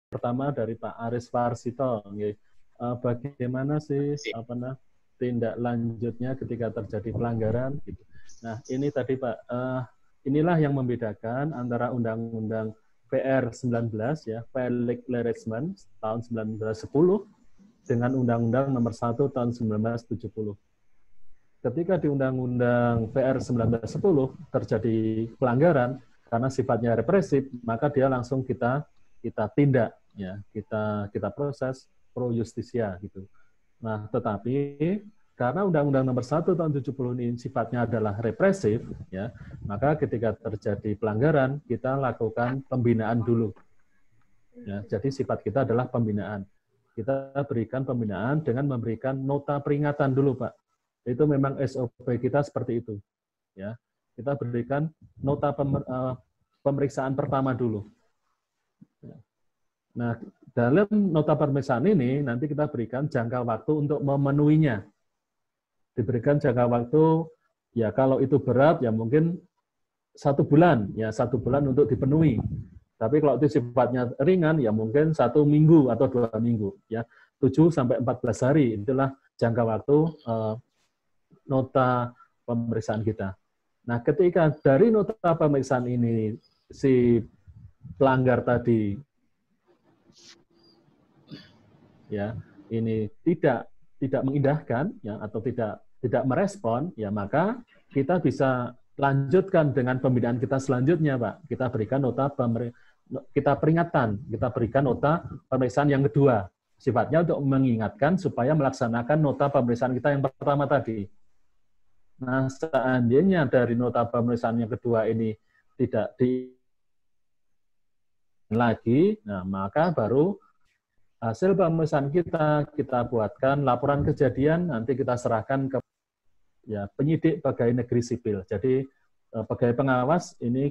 Pertama dari Pak Aris Farsito, bagaimana sih tindak lanjutnya ketika terjadi pelanggaran? Gitu. Nah ini tadi Pak, inilah yang membedakan antara Undang-Undang PR 19 ya, Public Harassment tahun 1910 dengan Undang-Undang Nomor 1 tahun 1970. Ketika di Undang-Undang PR 1910 terjadi pelanggaran karena sifatnya represif, maka dia langsung kita tindak ya, kita proses pro justisia gitu. Nah, tetapi karena Undang-Undang Nomor 1 tahun 70 ini sifatnya adalah represif ya, maka ketika terjadi pelanggaran kita lakukan pembinaan dulu. Ya, jadi sifat kita adalah pembinaan. Kita berikan pembinaan dengan memberikan nota peringatan dulu, Pak. Itu memang SOP kita seperti itu. Ya, kita berikan nota pemeriksaan pertama dulu. Nah, dalam nota pemeriksaan ini nanti kita berikan jangka waktu untuk memenuhinya. Diberikan jangka waktu, ya kalau itu berat ya mungkin 1 bulan, ya 1 bulan untuk dipenuhi. Tapi kalau itu sifatnya ringan, ya mungkin 1 minggu atau 2 minggu, ya 7 sampai 14 hari itulah jangka waktu nota pemeriksaan kita. Nah, ketika dari nota pemeriksaan ini si pelanggar tadi ya ini tidak mengindahkan ya atau tidak merespon, ya maka kita bisa lanjutkan dengan pembinaan kita selanjutnya, Pak. Kita berikan kita berikan nota pemeriksaan yang kedua. Sifatnya untuk mengingatkan supaya melaksanakan nota pemeriksaan kita yang pertama tadi. Nah, seandainya dari nota pemeriksaan yang kedua ini tidak lagi, nah maka baru hasil pemeriksaan kita buatkan laporan kejadian, nanti kita serahkan ke ya penyidik pegawai negeri sipil. Jadi pegawai pengawas ini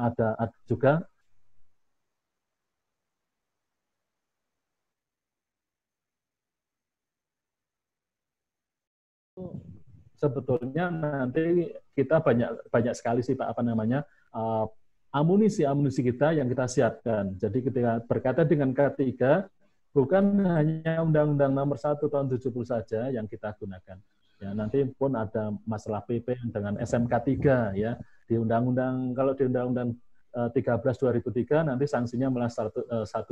ada juga sebetulnya nanti kita banyak sekali sih Pak amunisi kita yang kita siapkan. Jadi ketika berkaitan dengan K3 bukan hanya Undang-Undang Nomor 1 tahun 70 saja yang kita gunakan. Ya, nanti pun ada masalah PP dengan SMK 3 ya. Di Undang-Undang kalau di Undang-Undang 13 2003 nanti sanksinya malah 1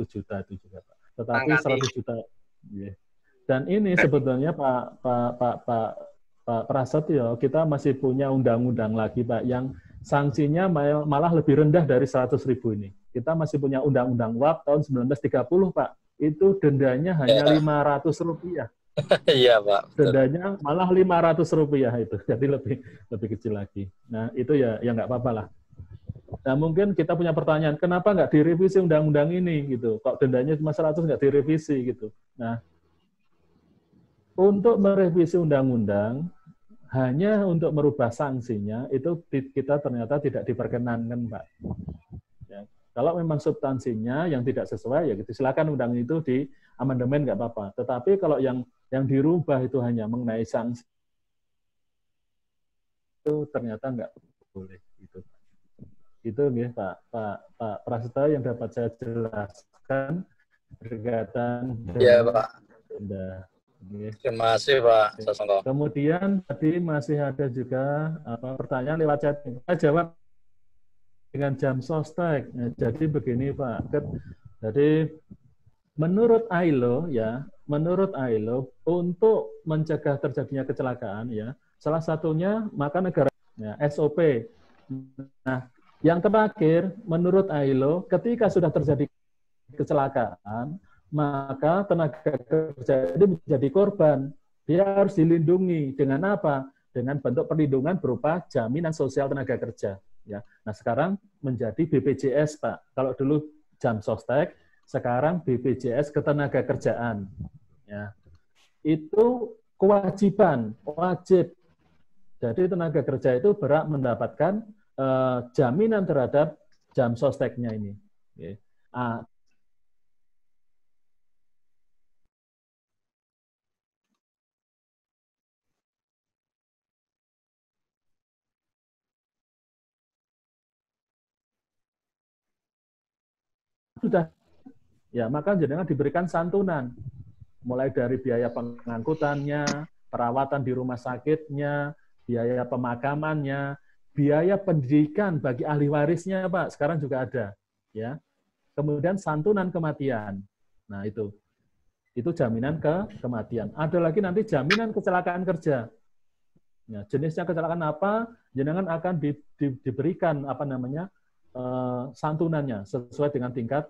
juta itu juga Pak. Tetapi 100 juta ya. Dan ini sebetulnya Pak Prasetyo, kita masih punya undang-undang lagi Pak yang sanksinya malah lebih rendah dari 100.000 ini. kita masih punya Undang-Undang WAP tahun 1930, Pak. Itu dendanya hanya Rp500. Iya, Pak. Dendanya malah Rp500 itu, jadi lebih kecil lagi. Nah, itu ya nggak apa-apa lah. Nah, mungkin kita punya pertanyaan, kenapa nggak direvisi undang-undang ini gitu? Kok dendanya cuma 100 nggak direvisi gitu? Nah, untuk merevisi undang-undang hanya untuk merubah sanksinya itu kita ternyata tidak diperkenankan, Pak. Ya. Kalau memang substansinya yang tidak sesuai, ya gitu, silakan undang itu di amandemen nggak apa-apa. Tetapi kalau yang dirubah itu hanya mengenai sanksi, itu ternyata nggak boleh. Gitu. Itu ya, Pak Prasetyo yang dapat saya jelaskan berkaitan Iya, dengan Pak. Terima kasih, Pak Sasongko. Kemudian tadi masih ada juga pertanyaan lewat chat. Saya jawab dengan jam sostek. Nah, jadi begini, Pak. Jadi menurut ILO ya, untuk mencegah terjadinya kecelakaan ya, salah satunya maka negara ya, SOP. Nah, yang terakhir menurut ILO ketika sudah terjadi kecelakaan, maka tenaga kerja itu menjadi korban. Dia harus dilindungi dengan apa? Dengan bentuk perlindungan berupa jaminan sosial tenaga kerja. Ya. Nah, sekarang menjadi BPJS, Pak. Kalau dulu jam sostek, sekarang BPJS ketenagakerjaan. Ya. Itu kewajiban, wajib. Jadi tenaga kerja itu berhak mendapatkan jaminan terhadap jam sosteknya ini. Ya. Sudah, ya maka jenengan diberikan santunan, mulai dari biaya pengangkutannya, perawatan di rumah sakitnya, biaya pemakamannya, biaya pendidikan bagi ahli warisnya, Pak, sekarang juga ada, ya. Kemudian santunan kematian. Nah, itu jaminan kematian. Ada lagi nanti jaminan kecelakaan kerja. Ya, jenisnya kecelakaan apa? Jenengan akan diberikan apa namanya? Santunannya sesuai dengan tingkat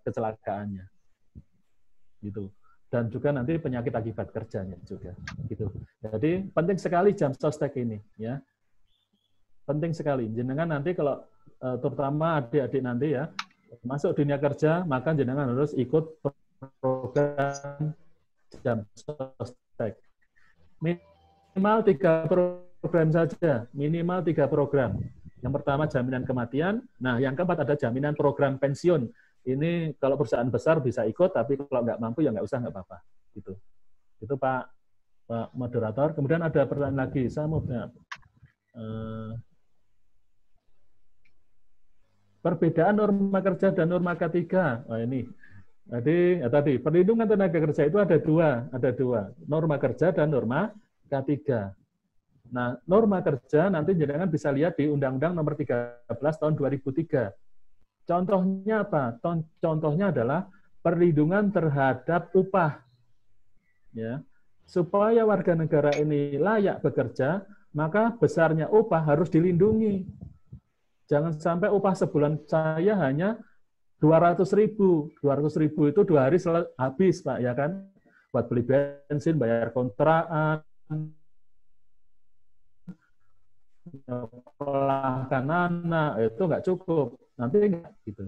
kecelakaannya, gitu. Dan juga nanti penyakit akibat kerjanya juga, gitu. Jadi penting sekali jam sostek ini, ya, penting sekali. Jenengan nanti kalau terutama adik-adik nanti ya masuk dunia kerja, maka jenengan harus ikut program jam sostek. Minimal 3 program saja, minimal 3 program. Yang pertama jaminan kematian, nah yang keempat ada jaminan program pensiun. Ini kalau perusahaan besar bisa ikut, tapi kalau nggak mampu ya nggak usah, nggak apa-apa. Gitu. Itu Pak Moderator. Kemudian ada pertanyaan lagi, saya mau perbedaan norma kerja dan norma K3. Nah, ini. Tadi perlindungan tenaga kerja itu ada dua, norma kerja dan norma K3. Nah, norma kerja nanti jenengan bisa lihat di Undang-Undang Nomor 13 Tahun 2003. Contohnya apa? Contohnya adalah perlindungan terhadap upah. Ya. Supaya warga negara ini layak bekerja, maka besarnya upah harus dilindungi. Jangan sampai upah sebulan saya hanya 200.000. 200.000 itu 2 hari habis, Pak, ya kan? Buat beli bensin, bayar kontrakan, pelahkan anak, itu nggak cukup. Nanti nggak gitu.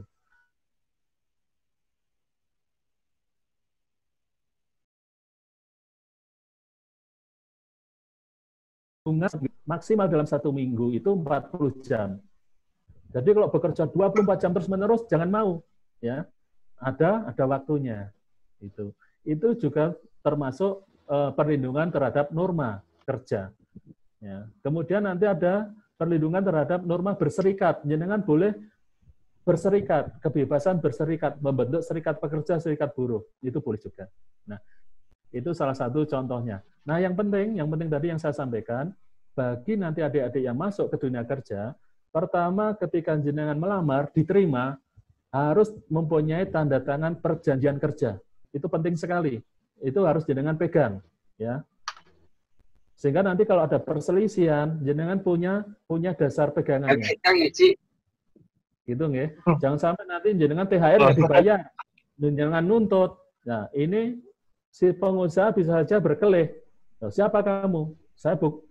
Maksimal dalam 1 minggu itu 40 jam. Jadi kalau bekerja 24 jam terus-menerus, jangan mau. Ya, ada waktunya. Itu juga termasuk perlindungan terhadap norma kerja. Ya. Kemudian nanti ada perlindungan terhadap norma berserikat. Jenengan boleh berserikat, kebebasan berserikat, membentuk serikat pekerja, serikat buruh, itu boleh juga. Nah, itu salah satu contohnya. Nah, yang penting tadi yang saya sampaikan, bagi nanti adik-adik yang masuk ke dunia kerja, pertama ketika jenengan melamar, diterima, harus mempunyai tanda tangan perjanjian kerja. Itu penting sekali. Itu harus jenengan pegang, ya. Sehingga nanti kalau ada perselisihan, jenengan punya dasar pegangannya. Gitu nggih. Jangan sampai nanti jenengan THR nggak dibayar, jangan nuntut. Nah, ini si pengusaha bisa saja berkelih. Siapa kamu?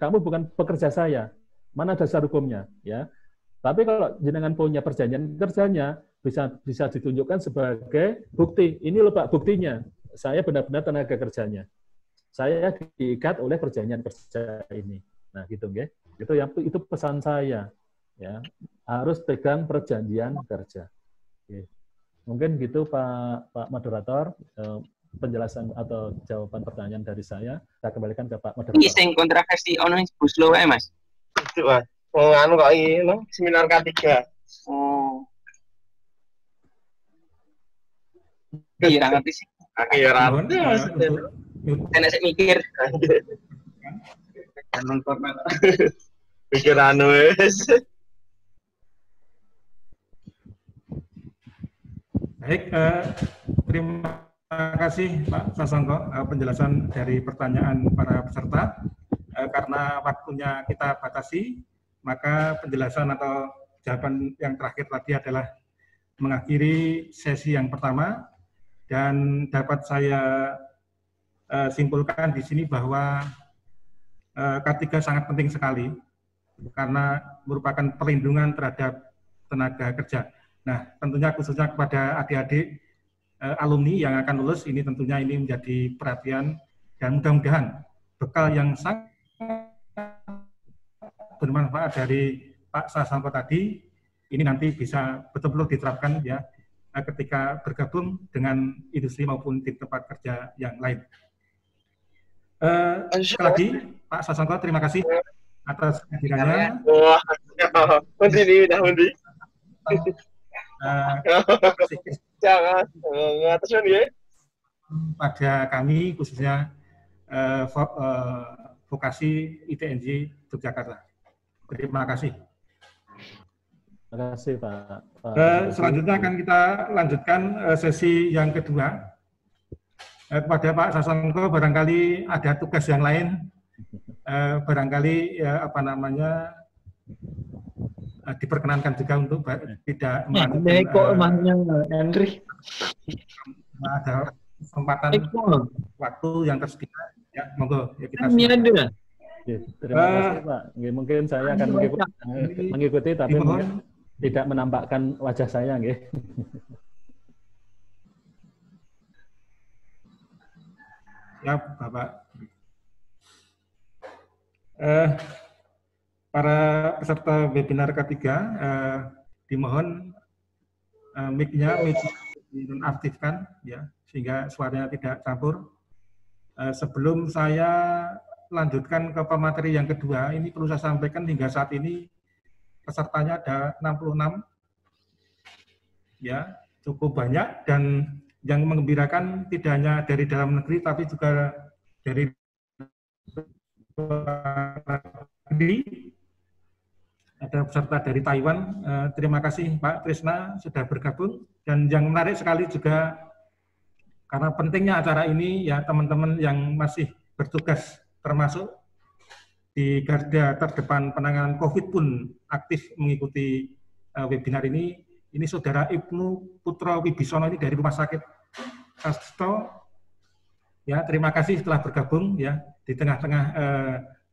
Kamu bukan pekerja saya. Mana dasar hukumnya? Ya. Tapi kalau jenengan punya perjanjian kerjanya, bisa ditunjukkan sebagai bukti. Ini loh Pak buktinya. Saya benar-benar tenaga kerjanya. Saya diikat oleh perjanjian kerja ini. Nah, gitu nggih. Itu pesan saya. Ya, harus pegang perjanjian kerja. Oke. Mungkin gitu Pak Moderator, penjelasan atau jawaban pertanyaan dari saya. Saya kembalikan ke Pak Moderator. Ini sing kontroversi ono Buslo wae, Mas. Itu, Mas. Oh, anu kok iki, no? Seminar K3. Oh. Iya, ngerti sih. Oke, ya Mohon, Enak sik mikir. Kanong formal. Pikir anu wis. Baik, terima kasih Pak Sasongko penjelasan dari pertanyaan para peserta. Karena waktunya kita batasi, maka penjelasan atau jawaban yang terakhir tadi adalah mengakhiri sesi yang pertama, dan dapat saya simpulkan di sini bahwa K3 sangat penting sekali karena merupakan perlindungan terhadap tenaga kerja. Nah, tentunya khususnya kepada adik-adik alumni yang akan lulus, ini tentunya ini menjadi perhatian dan mudah-mudahan bekal yang sangat bermanfaat dari Pak Sasongko tadi ini nanti bisa betul-betul diterapkan ya ketika bergabung dengan industri maupun di tempat kerja yang lain. Sekali lagi Pak Sasongko terima kasih atas kehadirannya. Wah, undi nih, udah undi. Jangan, ngatas ya. Pada kami khususnya vokasi ITNJ Yogyakarta. Terima kasih. Terima kasih Pak. Selanjutnya akan kita lanjutkan sesi yang kedua. Kepada Pak Sasongko barangkali ada tugas yang lain, barangkali apa namanya diperkenankan juga untuk tidak ada kesempatan waktu yang tersedia. Ya, monggo ya kita. Terima kasih Pak. Mungkin saya akan mengikuti tapi mungkin tidak menampakkan wajah saya, nggih. Ya, Bapak. Para peserta webinar K3 dimohon mic-nya dinonaktifkan ya sehingga suaranya tidak campur. Sebelum saya lanjutkan ke pemateri yang kedua, ini perlu saya sampaikan hingga saat ini pesertanya ada 66 ya, cukup banyak, dan yang mengembirakan tidak hanya dari dalam negeri tapi juga dari luar negeri. Ada peserta dari Taiwan. Terima kasih Pak Trisna sudah bergabung, dan yang menarik sekali juga karena pentingnya acara ini ya, teman-teman yang masih bertugas termasuk di garda terdepan penanganan COVID pun aktif mengikuti webinar ini. Ini Saudara Ibnu Putro Wibisono ini dari Rumah Sakit Sasto. Ya, terima kasih telah bergabung ya di tengah-tengah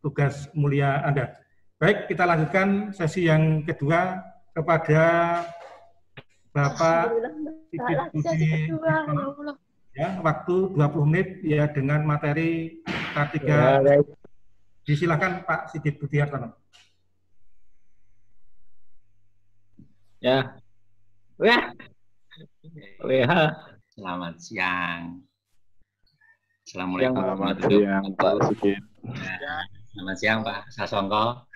tugas mulia Anda. Baik, kita lanjutkan sesi yang kedua kepada Bapak Sigit Budi ya, waktu 20 menit ya dengan materi K3. Disilakan Pak Sigit Budi Hartono. Ya. Wah. Selamat siang. Assalamualaikum warahmatullahi wabarakatuh. Selamat siang Pak Sasongko.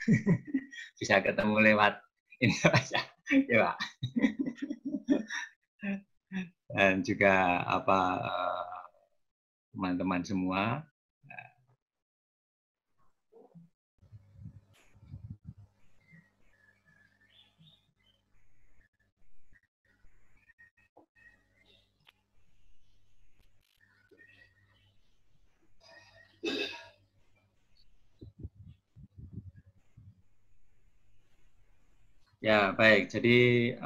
Bisa ketemu lewat ini aja, ya Pak. Dan juga teman-teman semua. Ya, baik. Jadi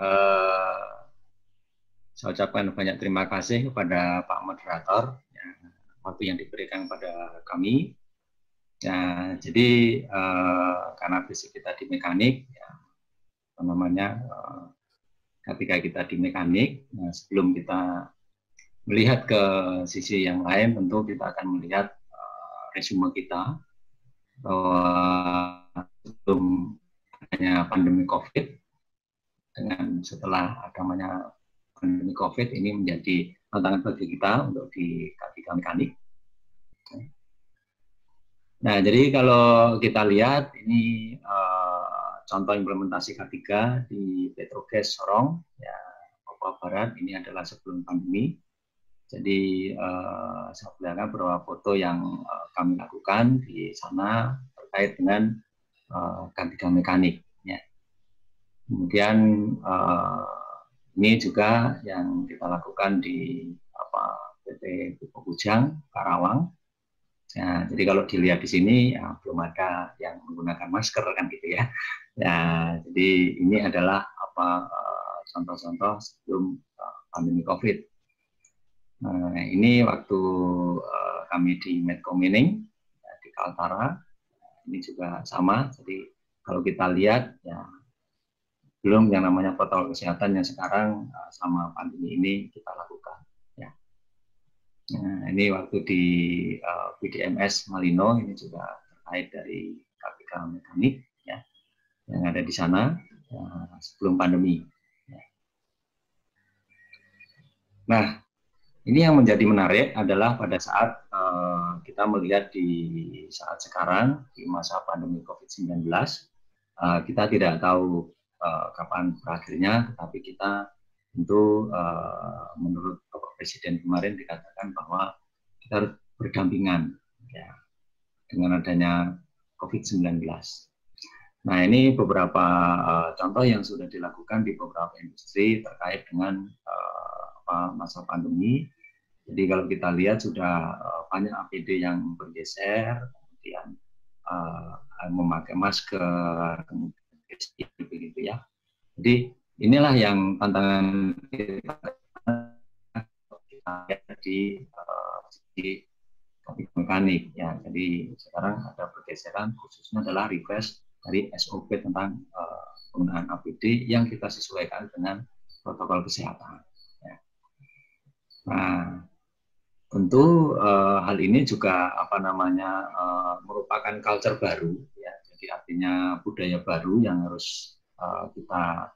saya ucapkan banyak terima kasih kepada Pak Moderator ya, waktu yang diberikan kepada kami. Ya, jadi karena basic kita di mekanik, ya, apa namanya, ketika kita di mekanik, nah, sebelum kita melihat ke sisi yang lain, tentu kita akan melihat resume kita bahwa sebelum adanya pandemi COVID, dengan setelah adanya pandemi COVID ini menjadi tantangan bagi kita untuk di K3 Mekanik. Nah, jadi kalau kita lihat ini contoh implementasi K3 di Petrogas Sorong, ya, Papua Barat, ini adalah sebelum pandemi. Jadi saya perlihatkan beberapa foto yang kami lakukan di sana terkait dengan K3 Mekanik. Ya. Kemudian ini juga yang kita lakukan di PT Pupuk Bujang, Karawang. Ya, jadi kalau dilihat di sini ya, belum ada yang menggunakan masker kan gitu ya. Ya, jadi ini adalah contoh-contoh sebelum pandemi COVID. Nah, ini waktu kami di Medcomining ya, di Kaltara, ini juga sama. Jadi kalau kita lihat ya belum yang namanya protokol kesehatan yang sekarang sama pandemi ini kita lakukan. Ya. Nah, ini waktu di PDMS Malino ini juga terkait dari K3 Mekanik ya, yang ada di sana ya, sebelum pandemi. Ya. Nah, ini yang menjadi menarik adalah pada saat kita melihat di saat sekarang di masa pandemi COVID-19, kita tidak tahu kapan berakhirnya, tetapi kita tentu menurut Bapak Presiden kemarin dikatakan bahwa kita harus berdampingan ya, dengan adanya COVID-19. Nah, ini beberapa contoh yang sudah dilakukan di beberapa industri terkait dengan masa pandemi. Jadi kalau kita lihat sudah banyak APD yang bergeser, kemudian memakai masker, kemudian begitu ya. Jadi inilah yang tantangan kita di K3 Mekanik ya. Jadi sekarang ada pergeseran khususnya adalah refresh dari SOP tentang penggunaan APD yang kita sesuaikan dengan protokol kesehatan. Ya. Nah, tentu hal ini juga merupakan culture baru ya. Jadi artinya budaya baru yang harus kita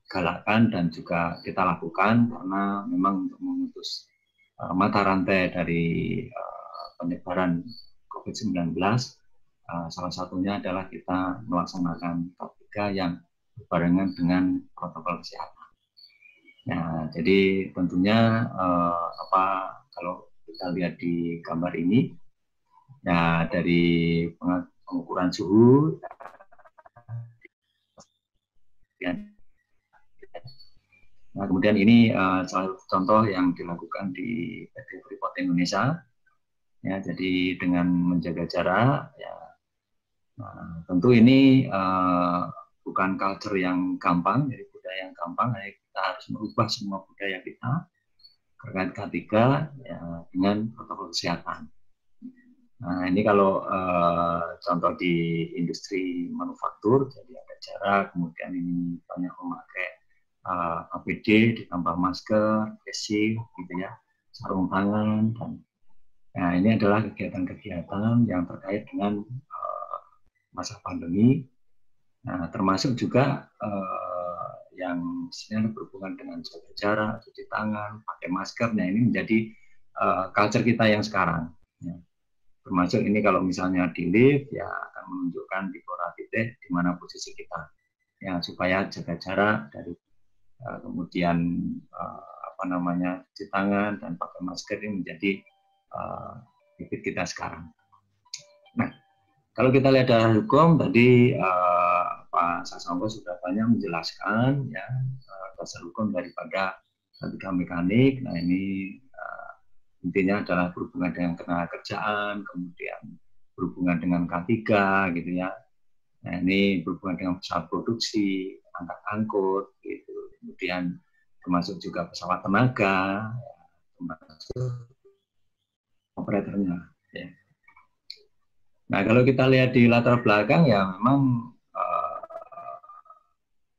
galakkan dan juga kita lakukan karena memang untuk memutus mata rantai dari penyebaran COVID-19 salah satunya adalah kita melaksanakan K3 yang berbarengan dengan protokol kesehatan. Nah, jadi tentunya kalau kita lihat di gambar ini ya dari pengukuran suhu nah, kemudian ini salah satu contoh yang dilakukan di PT Freeport Indonesia ya, jadi dengan menjaga jarak ya. Nah, tentu ini bukan culture yang gampang, jadi budaya yang gampang, kita harus merubah semua budaya kita terkait K3 ya, dengan protokol kesehatan. Nah, ini kalau contoh di industri manufaktur, jadi ada jarak, kemudian ini banyak memakai APD ditambah masker, face shield, gitu ya, sarung tangan, dan nah, ini adalah kegiatan-kegiatan yang terkait dengan masa pandemi. Nah, termasuk juga yang sebenarnya berhubungan dengan jaga jarak, cuci tangan, pakai masker. Nah, ini menjadi culture kita yang sekarang. Ya. Termasuk ini kalau misalnya di lift, ya akan menunjukkan di beberapa titik di mana posisi kita, ya supaya jaga jarak dari kemudian cuci tangan dan pakai masker ini menjadi habit kita sekarang. Nah, kalau kita lihat dari hukum tadi Pak Sasongko sudah banyak menjelaskan ya dasar hukum daripada K3 Mekanik. Nah, ini intinya adalah berhubungan dengan ketenagakerjaan, kemudian berhubungan dengan K3 gitu ya. Nah, ini berhubungan dengan pesawat produksi, angkut, gitu. Kemudian termasuk juga pesawat tenaga, termasuk operatornya. Ya. Nah, kalau kita lihat di latar belakang ya memang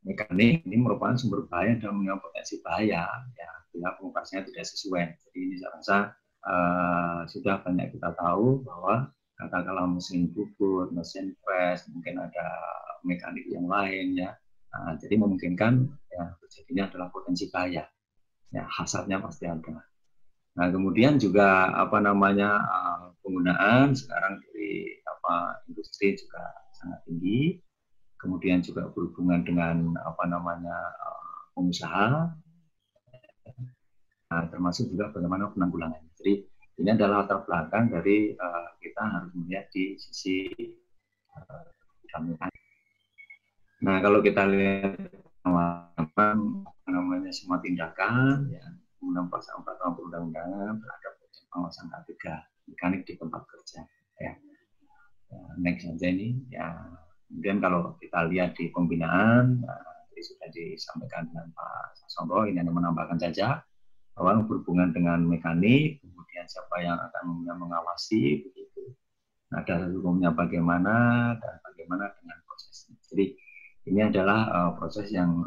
mekanik ini merupakan sumber bahaya dan punya potensi bahaya ya bila pengoperasiannya tidak sesuai. Jadi ini saya rasa sudah banyak kita tahu bahwa katakanlah mesin bubut, mesin press, mungkin ada mekanik yang lain ya. Jadi memungkinkan ya terjadinya adalah potensi bahaya. Ya, hazardnya pasti ada. Nah, kemudian juga penggunaan sekarang dari industri juga sangat tinggi. Kemudian juga berhubungan dengan pengusaha, nah, termasuk juga bagaimana penanggulangannya. Jadi ini adalah latar belakang dari kita harus melihat di sisi mekanik. Nah, kalau kita lihat semua tindakan ya menggunakan pasal 4 perundang-undangan terhadap pengawasan K3 mekanik di tempat kerja ya. Next saja ini ya. Kemudian kalau kita lihat di pembinaan, sudah disampaikan dengan Pak Sasongko, ini hanya menambahkan saja bahwa berhubungan dengan mekanik, kemudian siapa yang akan mengawasi, begitu. Nah, dasar hukumnya bagaimana dan bagaimana dengan prosesnya. Jadi ini adalah proses yang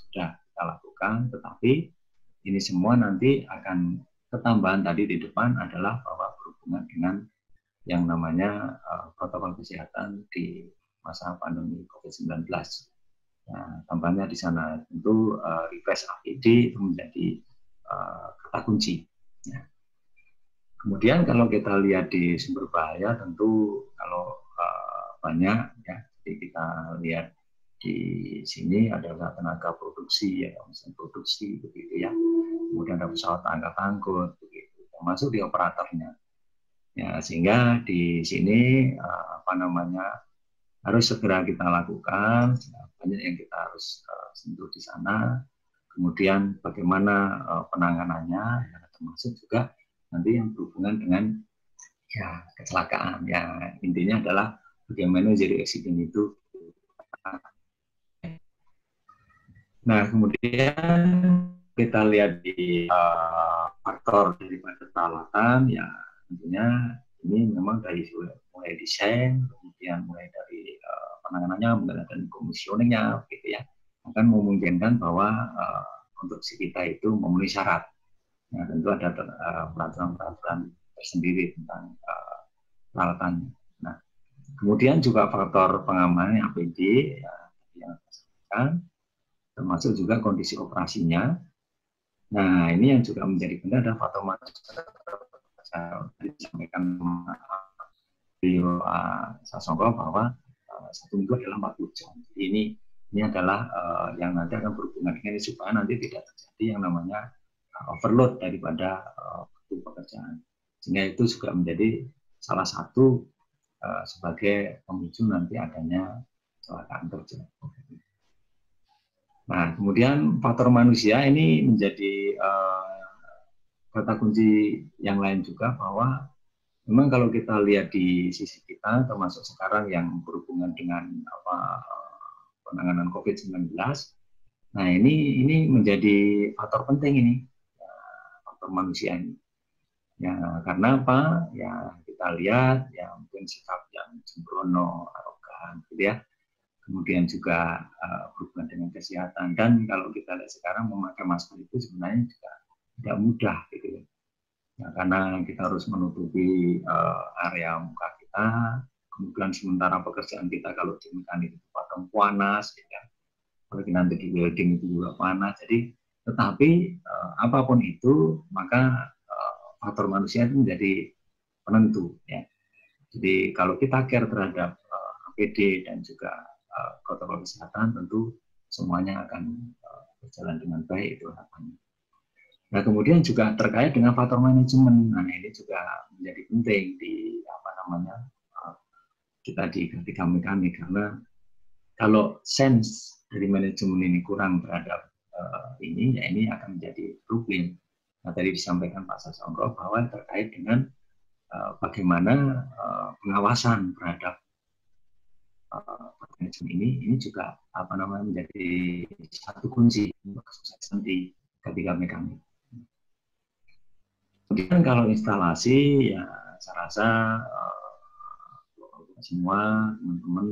sudah kita lakukan, tetapi ini semua nanti akan ketambahan tadi di depan adalah bahwa berhubungan dengan yang namanya protokol kesehatan di masa pandemi COVID-19. Nah, tambahnya di sana tentu refresh APD itu menjadi kata kunci. Ya. Kemudian kalau kita lihat di sumber bahaya tentu kalau banyak ya, jadi kita lihat di sini adalah tenaga produksi ya, mesin produksi begitu ya. Kemudian ada pesawat angkut begitu, termasuk di operatornya. Ya, sehingga di sini harus segera kita lakukan, banyak yang kita harus sentuh di sana. Kemudian bagaimana penanganannya, ya, termasuk juga nanti yang berhubungan dengan ya kecelakaan. Ya, intinya adalah bagaimana zero accident itu. Nah, kemudian kita lihat di faktor daripada peralatan, ya tentunya ini memang dari mulai desain, kemudian mulai dari penanganannya, mulai dari komisioningnya, gitu ya, akan memungkinkan bahwa konstruksi kita itu memenuhi syarat. Nah, tentu ada peraturan-peraturan tersendiri tentang peralatan. Nah, kemudian juga faktor pengamanan APD ya, yang saya sampaikan, termasuk juga kondisi operasinya. Nah, ini yang juga menjadi benar adalah faktor saya disampaikan beliau Sasongko bahwa 1 minggu adalah 40 jam. Jadi ini adalah yang nanti akan berhubungan dengan ini supaya nanti tidak terjadi yang namanya overload daripada pekerjaan. Sehingga itu juga menjadi salah satu sebagai pemicu nanti adanya kecelakaan kerja. Nah, kemudian faktor manusia ini menjadi kata kunci yang lain juga, bahwa memang kalau kita lihat di sisi kita, termasuk sekarang yang berhubungan dengan penanganan COVID-19, nah ini menjadi faktor penting ini, faktor manusia ini. Ya, karena apa? Ya kita lihat ya mungkin sikap yang sembrono, arogan, gitu ya. Kemudian juga berhubungan dengan kesehatan, dan kalau kita lihat sekarang memakai masker itu sebenarnya juga tidak mudah, gitu ya. Nah, karena kita harus menutupi area muka kita, kemudian sementara pekerjaan kita kalau di mekanik itu pakai panas, gitu ya. Kalau nanti di welding itu juga panas. Jadi, tetapi apapun itu, maka faktor manusia itu menjadi penentu, ya. Jadi kalau kita care terhadap APD dan juga protokol kesehatan, tentu semuanya akan berjalan dengan baik, itu harapannya. Nah, kemudian juga terkait dengan faktor manajemen. Nah, ini juga menjadi penting di kita di K3 Mekanik, karena kalau sense dari manajemen ini kurang terhadap ini, ya ini akan menjadi problem. Nah, tadi disampaikan Pak Sasongko bahwa terkait dengan bagaimana pengawasan terhadap ini juga menjadi satu kunci untuk kesuksesan di ketiga mekanik. Kemudian kalau instalasi, ya saya rasa semua teman-teman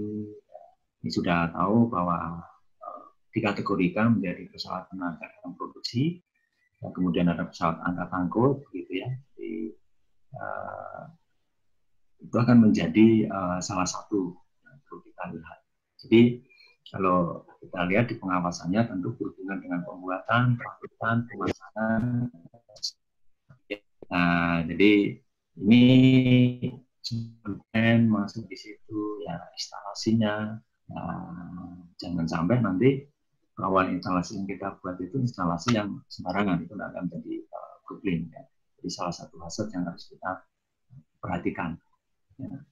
ini sudah tahu bahwa dikategorikan menjadi pesawat tenaga dalam produksi, dan kemudian ada pesawat angkat angkut, gitu ya. Jadi, itu akan menjadi salah satu yang perlu kita lihat. Jadi kalau kita lihat di pengawasannya tentu berhubungan dengan pembuatan, perakitan, pemasangan. Nah, jadi ini kemudian masuk di situ ya instalasinya. Nah, jangan sampai nanti awal instalasi yang kita buat itu instalasi yang sembarangan, itu akan jadi problem. Ya. Jadi salah satu hazard yang harus kita perhatikan. Ya.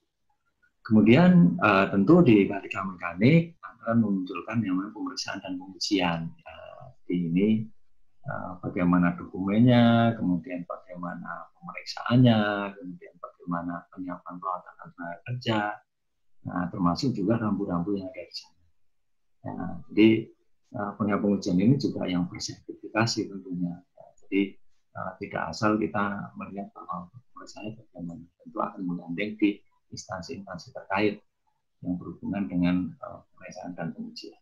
Kemudian tentu di ketiga mekanik akan memunculkan yang namanya pemeriksaan dan pengujian. Ya, ini bagaimana dokumennya, kemudian bagaimana pemeriksaannya, kemudian bagaimana penyiapan peralatan tenaga kerja, nah, termasuk juga rambu-rambu yang ada di sana. Ya, jadi pengujian ini juga yang bersertifikasi tentunya. Ya, jadi tidak asal kita melihat bahwa pemeriksaannya bagaimana, tentu akan menggandeng di instansi-instansi terkait yang berhubungan dengan pemeriksaan dan pengujian.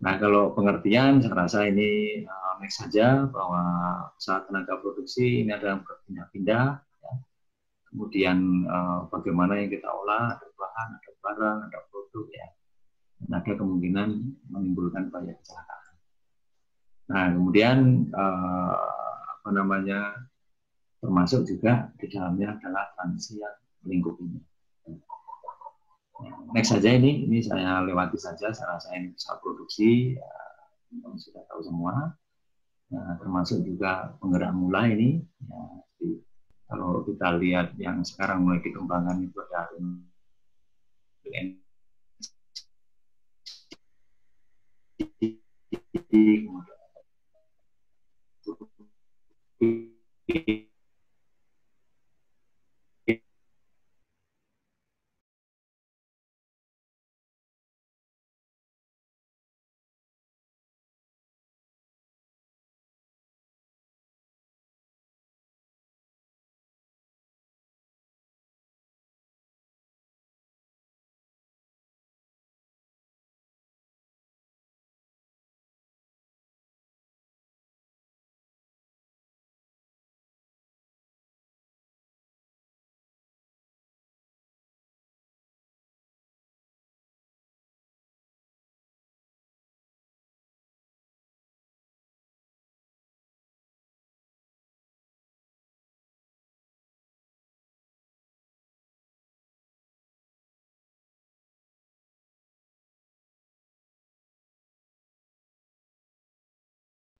Nah, kalau pengertian, saya rasa ini next saja bahwa saat tenaga produksi ini ada yang berpindah-pindah, ya. Kemudian bagaimana yang kita olah, ada bahan, ada barang, ada produk, ya. Dan ada kemungkinan menimbulkan banyak kecelakaan. Nah, kemudian termasuk juga di dalamnya adalah transisi yang melingkupinya. Next saja ini saya lewati saja, saya rasa ini pesawat produksi, ya, sudah tahu semua. Nah, termasuk juga penggerak mula ini. Ya, jadi, kalau kita lihat yang sekarang mulai dikembangkan itu ada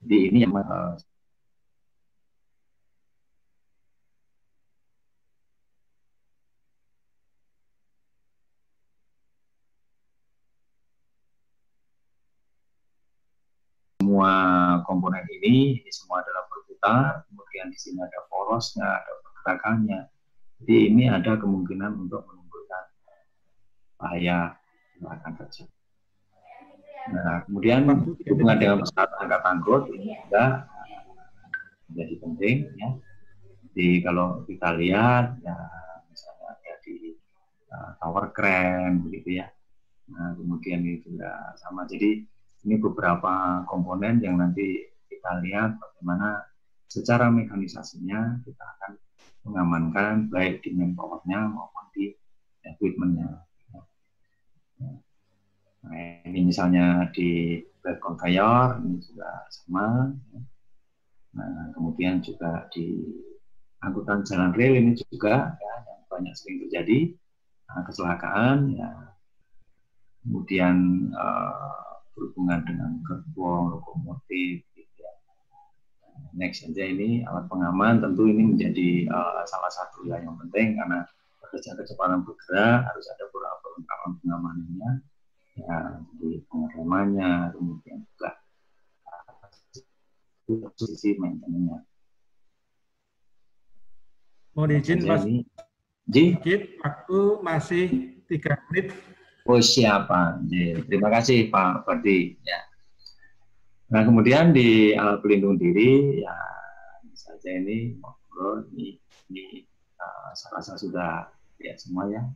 di ini yang semua komponen ini semua adalah berputar, kemudian di sini ada porosnya, ada pergerakannya. Jadi ini ada kemungkinan untuk menimbulkan bahaya kecelakaan kerja. Nah, kemudian hubungan dengan pesawat angkat angkut ini juga menjadi penting, ya. Jadi kalau kita lihat, ya misalnya ada di tower crane, begitu ya. Nah, kemudian ini juga sama. Jadi ini beberapa komponen yang nanti kita lihat bagaimana secara mekanisasinya kita akan mengamankan baik di manpower-nya maupun di equipment-nya. Nah, ini misalnya di belt conveyor ini juga sama. Nah, kemudian juga di angkutan jalan rel ini juga ya, yang banyak sering terjadi kecelakaan. Ya. Kemudian berhubungan dengan gerbong, lokomotif. Gitu ya. Next saja ini alat pengaman, tentu ini menjadi salah satu yang penting karena pada kecepatan bergerak harus ada beberapa perlengkapan pengamanannya. Ya, di pengeremannya, kemudian juga posisi maintenance-nya. Mohon izin Mas, sedikit waktu masih 3 menit. Oh siapa? Terima kasih Pak Fardi. Ya. Nah kemudian di alat pelindung diri ya saja ini ngobrol ini saya rasa sudah lihat semua ya.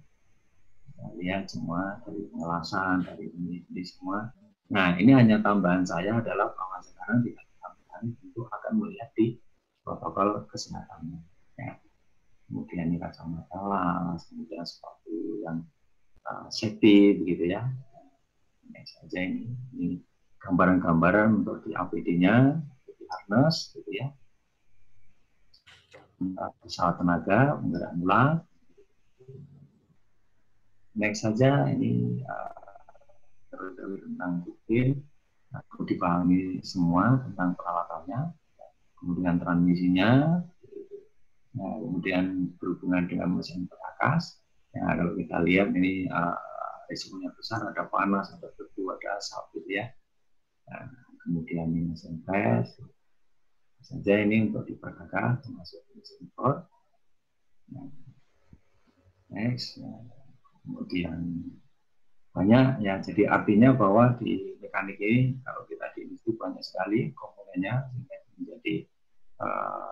Lihat semua dari pengelasan dari ini semua. Nah ini hanya tambahan saya adalah bahwa sekarang di kami tentu akan melihat di protokol kesehatannya. Ya. Kemudian ini kacamata las, kemudian sepatu yang safety begitu ya. Ini saja ini gambaran-gambaran untuk di APD-nya, di harness gitu ya. Pesawat tenaga, penggerak mula. Next saja ini tentang rutin, perlu dipahami semua tentang peralatannya, kemudian transmisinya, nah, kemudian berhubungan dengan mesin perakas. Ya, kalau kita lihat ini risikonya besar, ada panas, ada debu, ada asap gitu ya. Nah, kemudian ini mesin pres, saja ini untuk diperagakan termasuk mesin impor. Nah, next. Kemudian banyak ya, jadi artinya bahwa di mekanik ini kalau kita di industri banyak sekali komponennya menjadi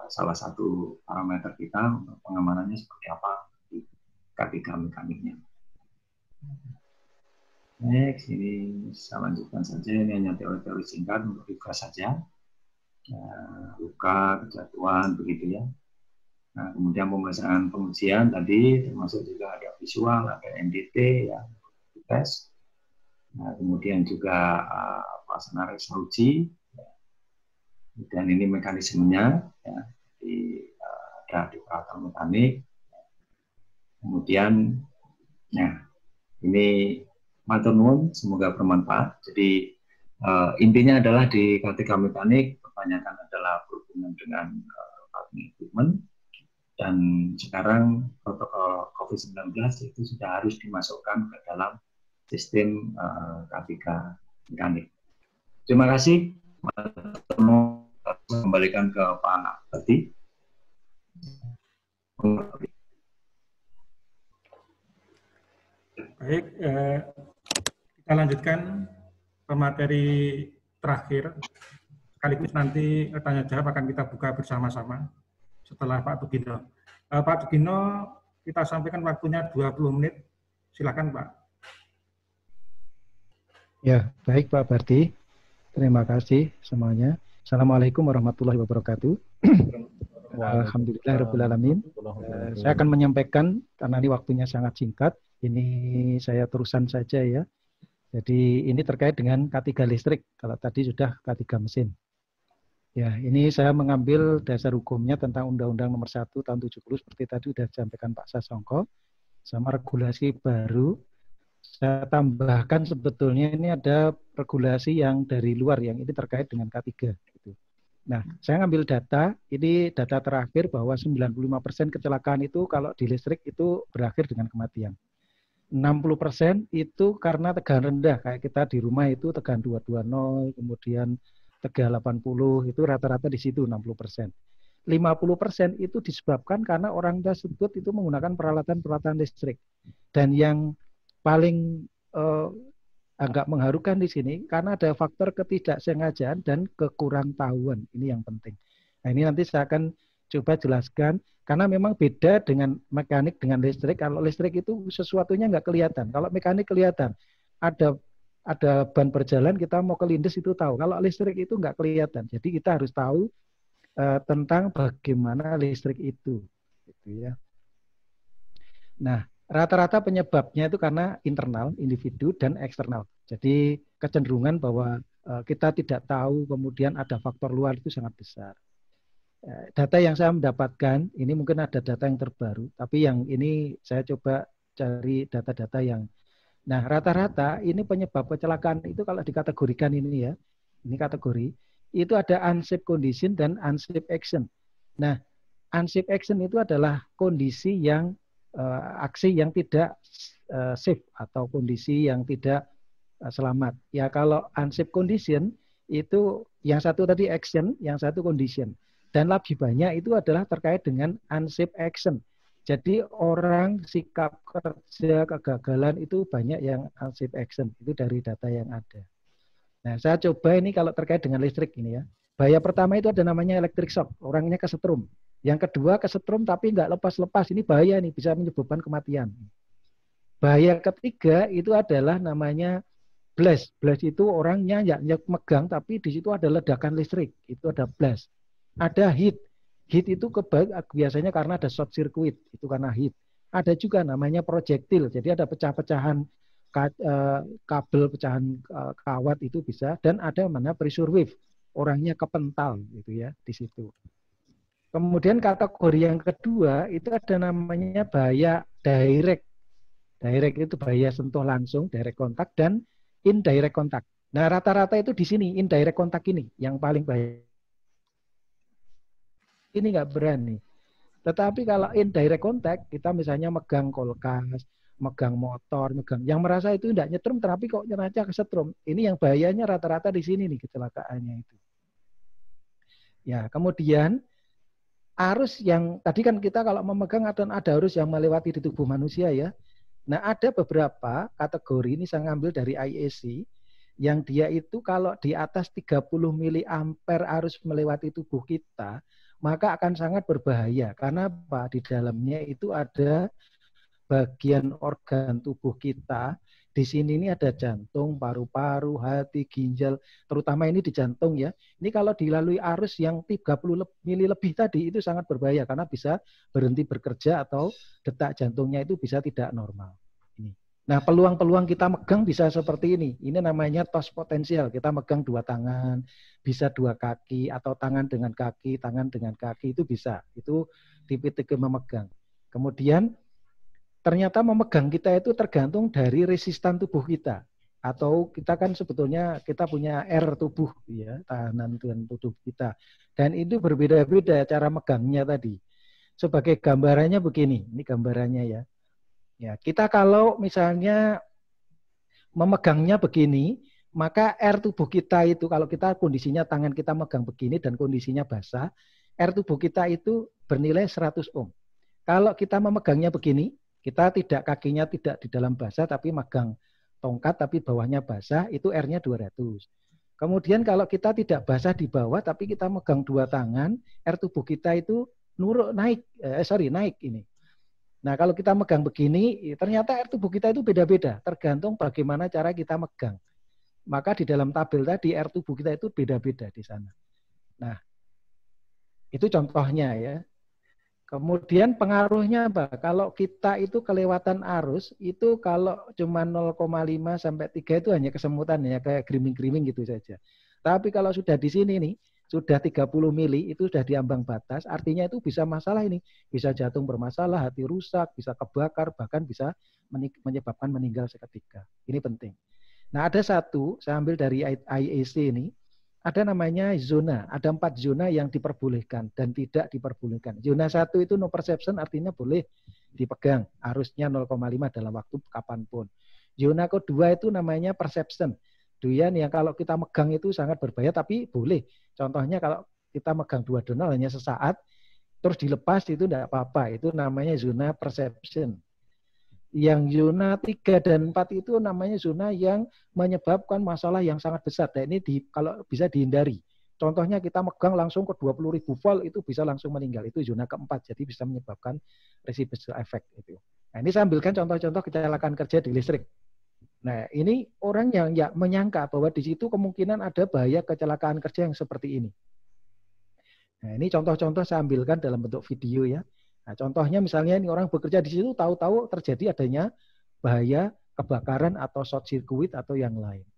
salah satu parameter kita untuk pengamanannya seperti apa di K3 mekaniknya. Next, ini saya lanjutkan saja, ini hanya teori-teori singkat untuk refresh saja. Luka, kejatuhan, begitu ya. Nah, kemudian pemeriksaan pengujian tadi termasuk juga ada visual, ada NDT, ya, tes. Nah, kemudian juga pelaksanaan resolusi. Ya. Dan ini mekanismenya, ya, ada di peralatan mekanik. Kemudian, nah, ini matur nuwun, semoga bermanfaat. Jadi intinya adalah di K3 mekanik, kebanyakan adalah berhubungan dengan equipment. Dan sekarang protokol COVID-19 itu sudah harus dimasukkan ke dalam sistem K3 mekanik. Terima kasih. Kembalikan ke Pak Fardi. Baik, kita lanjutkan pemateri terakhir. Sekaligus nanti tanya jawab akan kita buka bersama-sama setelah Pak Tugino. Pak Tugino, kita sampaikan waktunya 20 menit. Silakan Pak. Ya, baik Pak Fardi. Terima kasih semuanya. Assalamualaikum warahmatullahi wabarakatuh. Alhamdulillahirrahmanirrahim. Saya akan menyampaikan, karena ini waktunya sangat singkat, ini saya terusan saja ya. Jadi ini terkait dengan K3 listrik, kalau tadi sudah K3 mesin. Ya, ini saya mengambil dasar hukumnya tentang Undang-Undang Nomor 1 Tahun 70 seperti tadi sudah disampaikan Pak Sasongko, sama regulasi baru. Saya tambahkan sebetulnya ini ada regulasi yang dari luar yang ini terkait dengan K3. Gitu. Nah, saya ngambil data, ini data terakhir bahwa 95% kecelakaan itu kalau di listrik itu berakhir dengan kematian. 60% itu karena tegangan rendah, kayak kita di rumah itu tegangan 220, kemudian tegangan 80, itu rata-rata di situ 60%. 50% itu disebabkan karena orang tersebut itu menggunakan peralatan-peralatan listrik. Dan yang paling agak mengharukan di sini karena ada faktor ketidaksengajaan dan kekurang tahuan. Ini yang penting. Nah, ini nanti saya akan coba jelaskan karena memang beda dengan mekanik dengan listrik. Kalau listrik itu sesuatunya nggak kelihatan. Kalau mekanik kelihatan. Ada ban berjalan, kita mau kelindes itu tahu. Kalau listrik itu nggak kelihatan. Jadi kita harus tahu tentang bagaimana listrik itu. Gitu ya. Nah, rata-rata penyebabnya itu karena internal, individu, dan eksternal. Jadi kecenderungan bahwa kita tidak tahu, kemudian ada faktor luar itu sangat besar. Data yang saya mendapatkan, ini mungkin ada data yang terbaru, tapi yang ini saya coba cari data-data yang... Nah, rata-rata ini penyebab kecelakaan itu kalau dikategorikan ini ya, ini kategori, itu ada unsafe condition dan unsafe action. Nah, unsafe action itu adalah kondisi yang aksi yang tidak safe atau kondisi yang tidak selamat. Ya kalau unsafe condition itu yang satu tadi action, yang satu condition. Dan lebih banyak itu adalah terkait dengan unsafe action. Jadi orang sikap kerja kegagalan itu banyak yang unsafe action, itu dari data yang ada. Nah, saya coba ini kalau terkait dengan listrik ini ya. Bahaya pertama itu ada namanya electric shock, orangnya kesetrum. Yang kedua kesetrum tapi nggak lepas-lepas, ini bahaya nih, bisa menyebabkan kematian. Bahaya ketiga itu adalah namanya blast. Blast itu orangnya nggak megang tapi di situ ada ledakan listrik, itu ada blast. Ada heat. Heat itu biasanya karena ada short circuit, itu karena heat. Ada juga namanya projectile, jadi ada pecah-pecahan kabel, pecahan kawat itu bisa, dan ada mana pressure wave, orangnya kepental gitu ya di situ. Kemudian kategori yang kedua itu ada namanya bahaya direct. Direct itu bahaya sentuh langsung, direct contact, dan indirect contact. Nah, rata-rata itu di sini indirect contact ini yang paling bahaya. Ini nggak berani. Tetapi kalau indirect contact, kita misalnya megang kulkas, megang motor, megang, yang merasa itu tidak nyetrum, tapi kok nyeraca kesetrum. Ini yang bahayanya rata-rata di sini nih kecelakaannya itu. Ya, kemudian arus yang tadi kan kita kalau memegang ada arus yang melewati di tubuh manusia ya. Nah, ada beberapa kategori ini saya ngambil dari IEC yang dia itu kalau di atas 30 miliampere arus melewati tubuh kita, maka akan sangat berbahaya. Karena apa? Di dalamnya itu ada bagian organ tubuh kita. Di sini ini ada jantung, paru-paru, hati, ginjal, terutama ini di jantung ya. Ini kalau dilalui arus yang 30 mili lebih tadi itu sangat berbahaya karena bisa berhenti bekerja atau detak jantungnya itu bisa tidak normal. Ini. Nah, peluang-peluang kita megang bisa seperti ini. Ini namanya tos potensial. Kita megang dua tangan, bisa dua kaki, atau tangan dengan kaki itu bisa. Itu tipe-tipe memegang. Kemudian ternyata memegang kita itu tergantung dari resistan tubuh kita. Atau kita kan sebetulnya kita punya R tubuh, ya, tahanan tubuh kita. Dan itu berbeda-beda cara megangnya tadi. Sebagai gambarannya begini, ini gambarannya ya. Ya, kita kalau misalnya memegangnya begini, maka R tubuh kita itu kalau kita kondisinya tangan kita megang begini dan kondisinya basah, R tubuh kita itu bernilai 100 ohm. Kalau kita memegangnya begini, kita tidak kakinya tidak di dalam basah tapi megang tongkat tapi bawahnya basah, itu R-nya 200. Kemudian kalau kita tidak basah di bawah tapi kita megang dua tangan, R tubuh kita itu naik ini. Nah, kalau kita megang begini, ternyata R tubuh kita itu beda-beda, tergantung bagaimana cara kita megang. Maka di dalam tabel tadi R tubuh kita itu beda-beda di sana. Nah, itu contohnya ya. Kemudian pengaruhnya apa? Kalau kita itu kelewatan arus, itu kalau cuma 0,5 sampai 3 itu hanya kesemutan ya, kayak gerimis-gerimis gitu saja. Tapi kalau sudah di sini nih, sudah 30 mili, itu sudah di ambang batas, artinya itu bisa masalah ini. Bisa jantung bermasalah, hati rusak, bisa kebakar, bahkan bisa menyebabkan meninggal seketika. Ini penting. Nah, ada satu, saya ambil dari IEC ini, ada namanya zona. Ada 4 zona yang diperbolehkan dan tidak diperbolehkan. Zona 1 itu no perception, artinya boleh dipegang. Arusnya 0,5 dalam waktu kapanpun. Zona kedua itu namanya perception. Doyan yang kalau kita megang itu sangat berbahaya, tapi boleh. Contohnya kalau kita megang 2 donal hanya sesaat, terus dilepas itu tidak apa-apa. Itu namanya zona perception. Yang zona 3 dan 4 itu namanya zona yang menyebabkan masalah yang sangat besar. Dan ini kalau bisa dihindari. Contohnya kita megang langsung ke 20.000 volt, itu bisa langsung meninggal. Itu zona keempat, jadi bisa menyebabkan residual effect. Itu. Nah, ini saya ambilkan contoh-contoh kecelakaan kerja di listrik. Nah, ini orang yang ya menyangka bahwa di situ kemungkinan ada bahaya kecelakaan kerja yang seperti ini. Nah, ini contoh-contoh saya ambilkan dalam bentuk video ya. Nah, contohnya misalnya ini orang bekerja di situ tahu-tahu terjadi adanya bahaya kebakaran atau short circuit atau yang lain.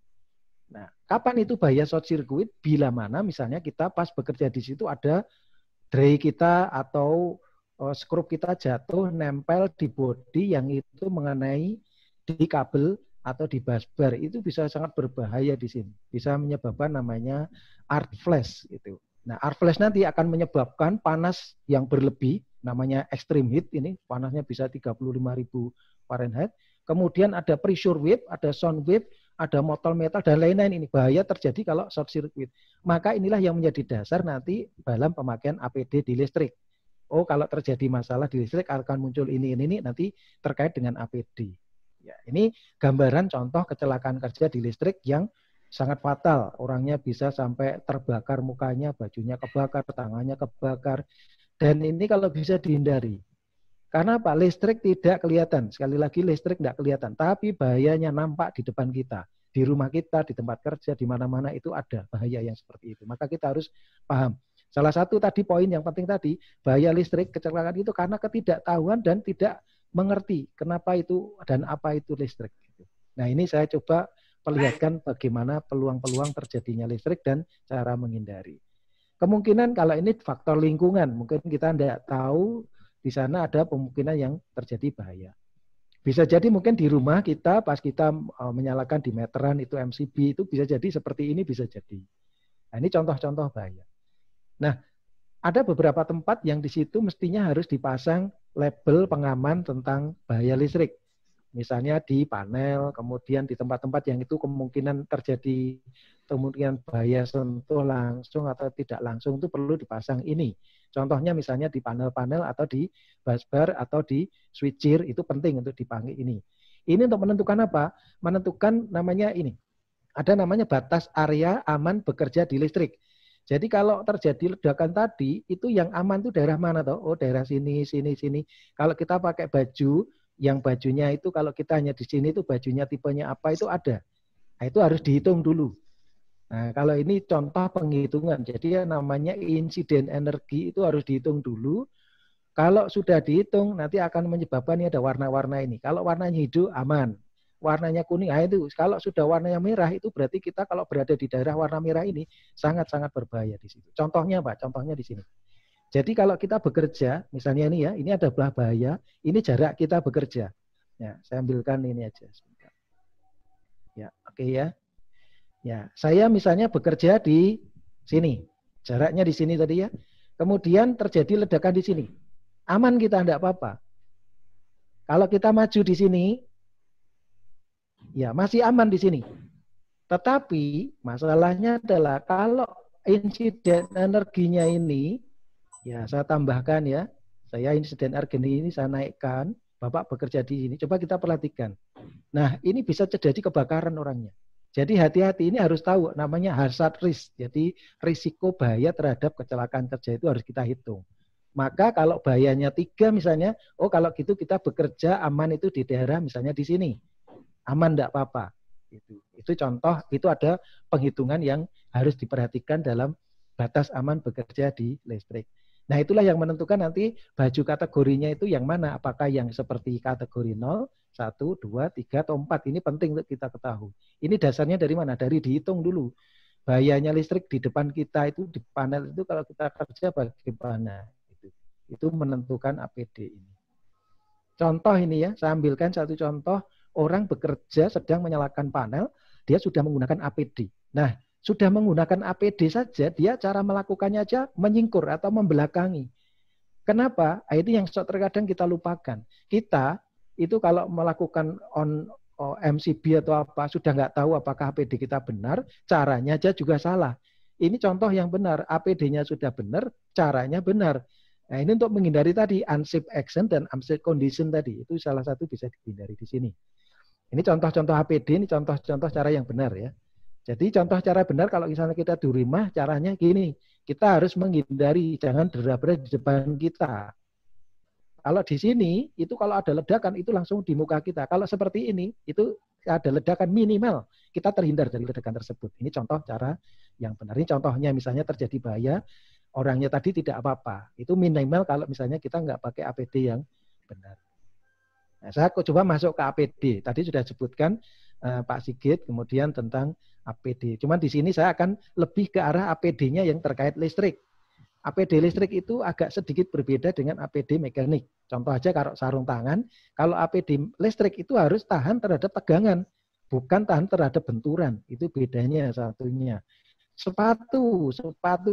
Nah, kapan itu bahaya short circuit? Bila mana misalnya kita pas bekerja di situ ada dray kita atau skrup kita jatuh nempel di bodi yang itu mengenai di kabel atau di busbar, itu bisa sangat berbahaya di sini. Bisa menyebabkan namanya arc flash itu. Nah, arc flash nanti akan menyebabkan panas yang berlebih, namanya extreme heat ini, panasnya bisa 35.000 Fahrenheit. Kemudian ada pressure wave, ada sound wave, ada molten metal dan lain-lain. Ini bahaya terjadi kalau short circuit. Maka inilah yang menjadi dasar nanti dalam pemakaian APD di listrik. Oh, kalau terjadi masalah di listrik akan muncul ini nanti terkait dengan APD. Ya, ini gambaran contoh kecelakaan kerja di listrik yang sangat fatal. Orangnya bisa sampai terbakar mukanya, bajunya kebakar, tangannya kebakar. Dan ini kalau bisa dihindari. Karena apa? Listrik tidak kelihatan. Sekali lagi listrik tidak kelihatan. Tapi bahayanya nampak di depan kita. Di rumah kita, di tempat kerja, di mana-mana itu ada bahaya yang seperti itu. Maka kita harus paham. Salah satu tadi poin yang penting tadi, bahaya listrik, kecelakaan itu karena ketidaktahuan dan tidak mengerti kenapa itu dan apa itu listrik. Nah, ini saya coba perlihatkan bagaimana peluang-peluang terjadinya listrik dan cara menghindari. Kemungkinan kalau ini faktor lingkungan, mungkin kita tidak tahu di sana ada kemungkinan yang terjadi bahaya. Bisa jadi mungkin di rumah kita pas kita menyalakan di meteran itu MCB itu bisa jadi seperti ini, bisa jadi. Nah, ini contoh-contoh bahaya. Nah, ada beberapa tempat yang di situ mestinya harus dipasang label pengaman tentang bahaya listrik. Misalnya di panel, kemudian di tempat-tempat yang itu kemungkinan terjadi kemungkinan bahaya sentuh langsung atau tidak langsung itu perlu dipasang ini. Contohnya misalnya di panel-panel atau di busbar atau di switchgear itu penting untuk dipanggil ini. Ini untuk menentukan apa? Menentukan namanya ini. Ada namanya batas area aman bekerja di listrik. Jadi kalau terjadi ledakan tadi, itu yang aman itu daerah mana toh? Oh, daerah sini, sini, sini. Kalau kita pakai baju, yang bajunya itu kalau kita hanya di sini itu bajunya tipenya apa itu ada. Nah, itu harus dihitung dulu. Nah, kalau ini contoh penghitungan. Jadi yang namanya insiden energi itu harus dihitung dulu. Kalau sudah dihitung, nanti akan menyebabkan ini ada warna-warna ini. Kalau warnanya hijau, aman. Warnanya kuning, nah itu. Kalau sudah warnanya merah, itu berarti kita kalau berada di daerah warna merah ini sangat-sangat berbahaya di situ. Contohnya Pak, contohnya di sini. Jadi kalau kita bekerja, misalnya ini ya, ini ada belah bahaya, ini jarak kita bekerja. Ya, saya ambilkan ini aja. Ya, oke ya. Ya, saya misalnya bekerja di sini, jaraknya di sini tadi ya. Kemudian terjadi ledakan di sini, aman kita, enggak apa-apa. Kalau kita maju di sini, ya masih aman di sini. Tetapi masalahnya adalah kalau insiden energinya ini, ya saya tambahkan ya, saya insiden energi ini saya naikkan, Bapak bekerja di sini, coba kita perhatikan. Nah, ini bisa terjadi kebakaran orangnya. Jadi hati-hati, ini harus tahu namanya hazard risk. Jadi risiko bahaya terhadap kecelakaan kerja itu harus kita hitung. Maka kalau bahayanya 3 misalnya, oh kalau gitu kita bekerja aman itu di daerah misalnya di sini. Aman enggak apa-apa. Itu contoh, itu ada penghitungan yang harus diperhatikan dalam batas aman bekerja di listrik. Nah, itulah yang menentukan nanti baju kategorinya itu yang mana. Apakah yang seperti kategori 0, 1, 2, 3, atau 4. Ini penting untuk kita ketahui. Ini dasarnya dari mana? Dari dihitung dulu. Bahayanya listrik di depan kita itu, di panel itu kalau kita kerja bagaimana. Itu menentukan APD ini. Contoh ini ya, saya ambilkan satu contoh. Orang bekerja sedang menyalakan panel, dia sudah menggunakan APD. Nah, sudah menggunakan APD saja, dia cara melakukannya aja menyingkur atau membelakangi. Kenapa? Ini yang terkadang kita lupakan. Kita itu kalau melakukan MCB atau apa, sudah nggak tahu apakah APD kita benar, caranya aja juga salah. Ini contoh yang benar, APD-nya sudah benar, caranya benar. Nah, ini untuk menghindari tadi unsafe action dan unsafe condition tadi. Itu salah satu bisa dihindari di sini. Ini contoh-contoh APD, ini contoh-contoh cara yang benar ya. Jadi contoh cara benar kalau misalnya kita di rumah, caranya gini. Kita harus menghindari, jangan dera-dera di depan kita. Kalau di sini, itu kalau ada ledakan, itu langsung di muka kita. Kalau seperti ini, itu ada ledakan minimal. Kita terhindar dari ledakan tersebut. Ini contoh cara yang benar. Ini contohnya misalnya terjadi bahaya, orangnya tadi tidak apa-apa. Itu minimal kalau misalnya kita nggak pakai APD yang benar. Nah, saya coba masuk ke APD. Tadi sudah sebutkan Pak Sigit, kemudian tentang APD. Cuman di sini saya akan lebih ke arah APD-nya yang terkait listrik. APD listrik itu agak sedikit berbeda dengan APD mekanik. Contoh aja kalau sarung tangan, kalau APD listrik itu harus tahan terhadap tegangan, bukan tahan terhadap benturan. Itu bedanya satunya. Sepatu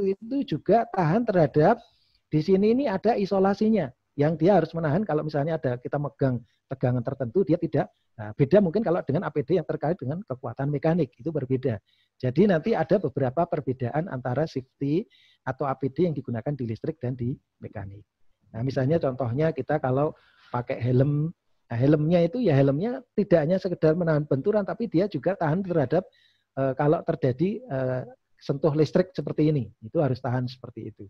itu juga tahan terhadap, di sini ini ada isolasinya, yang dia harus menahan kalau misalnya ada kita megang tegangan tertentu, dia tidak. Nah, beda mungkin kalau dengan APD yang terkait dengan kekuatan mekanik, itu berbeda. Jadi nanti ada beberapa perbedaan antara safety atau APD yang digunakan di listrik dan di mekanik. Nah, misalnya contohnya kita kalau pakai helm, nah, helmnya itu ya helmnya tidak hanya sekedar menahan benturan, tapi dia juga tahan terhadap kalau terjadi sentuh listrik seperti ini, itu harus tahan seperti itu.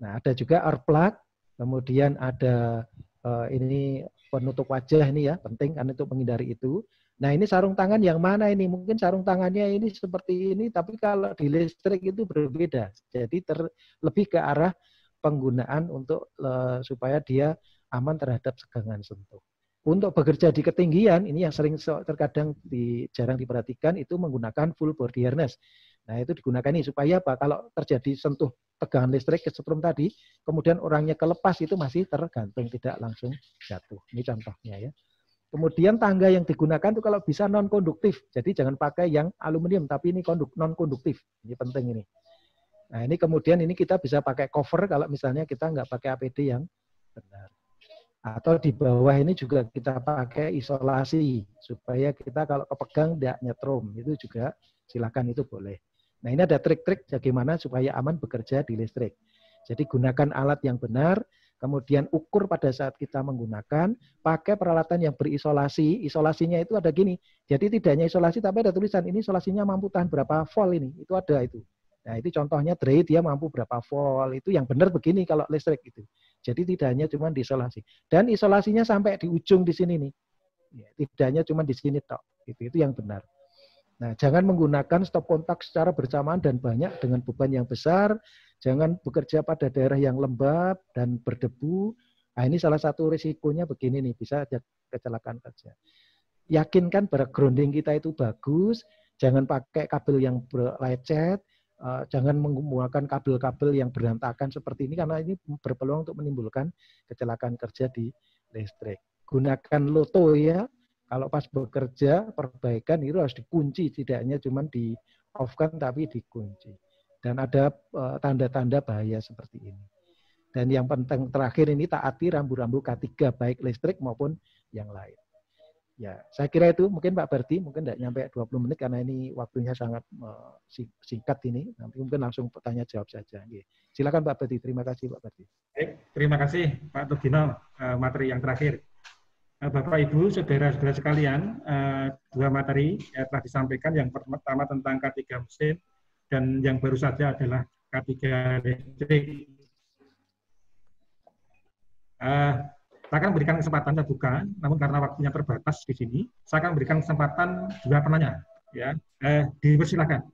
Nah, ada juga arc plug, kemudian ada ini penutup wajah ini ya, penting kan untuk menghindari itu. Nah, ini sarung tangan yang mana ini? Mungkin sarung tangannya ini seperti ini, tapi kalau di listrik itu berbeda. Jadi lebih ke arah penggunaan untuk supaya dia aman terhadap segangan sentuh. Untuk bekerja di ketinggian, ini yang sering terkadang jarang diperhatikan, itu menggunakan full body harness. Nah, itu digunakan ini supaya apa? Kalau terjadi sentuh tegangan listrik kesetrum tadi, kemudian orangnya kelepas itu masih tergantung, tidak langsung jatuh. Ini contohnya ya. Kemudian tangga yang digunakan itu kalau bisa non-konduktif. Jadi jangan pakai yang aluminium, tapi ini non-konduktif. Ini penting ini. Nah, ini kemudian ini kita bisa pakai cover kalau misalnya kita nggak pakai APD yang benar. Atau di bawah ini juga kita pakai isolasi, supaya kita kalau kepegang tidak nyetrum. Itu juga silakan, itu boleh. Nah, ini ada trik-trik bagaimana supaya aman bekerja di listrik. Jadi gunakan alat yang benar, kemudian ukur pada saat kita menggunakan, pakai peralatan yang berisolasi. Isolasinya itu ada gini, jadi tidak hanya isolasi, tapi ada tulisan, ini isolasinya mampu tahan berapa volt ini, itu ada itu. Nah, itu contohnya dray, dia mampu berapa volt, itu yang benar begini kalau listrik itu. Jadi tidak hanya cuma diisolasi. Dan isolasinya sampai di ujung di sini nih. Ya, tidak hanya cuma di sini tok. Itu yang benar. Nah, jangan menggunakan stop kontak secara bersamaan dan banyak dengan beban yang besar. Jangan bekerja pada daerah yang lembab dan berdebu. Nah, ini salah satu risikonya begini nih, bisa ada kecelakaan kerja. Yakinkan bahwa grounding kita itu bagus, jangan pakai kabel yang lecet, jangan menggunakan kabel-kabel yang berantakan seperti ini, karena ini berpeluang untuk menimbulkan kecelakaan kerja di listrik. Gunakan loto ya, kalau pas bekerja, perbaikan itu harus dikunci, tidak hanya cuma di off-kan, tapi dikunci. Dan ada tanda-tanda bahaya seperti ini. Dan yang penting terakhir ini taati rambu-rambu K3 baik listrik maupun yang lain. Ya, saya kira itu mungkin Pak Bardi, mungkin tidak nyampe 20 menit karena ini waktunya sangat singkat ini. Nanti mungkin langsung tanya jawab saja. Silakan Pak Bardi, terima kasih Pak Bardi. Baik, terima kasih Pak Tugino, materi yang terakhir. Bapak Ibu, saudara-saudara sekalian, dua materi telah disampaikan. Yang pertama tentang K3 mesin, dan yang baru saja adalah K3 listrik. Saya akan berikan kesempatan saya buka, namun karena waktunya terbatas di sini, saya akan berikan kesempatan dua penanya. Ya, dipersilakan.